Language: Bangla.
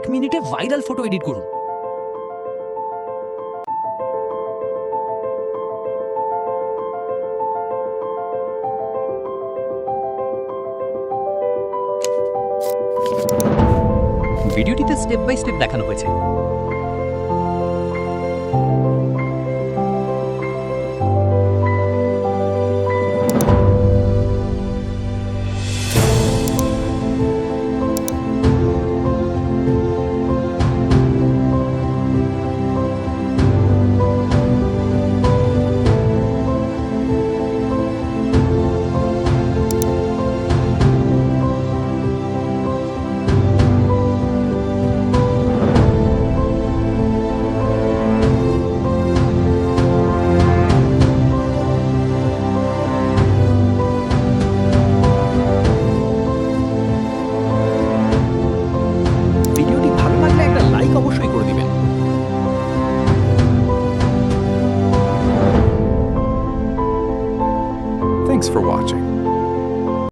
1 মিনিটে ভাইরাল ফটো এডিট করুন। ভিডিওটিতে স্টেপ বাই স্টেপ দেখানো হয়েছে। ভিডিওটি ভালো লাগলে একটা লাইক অবশ্যই করে দিবেন। Thanks for watching.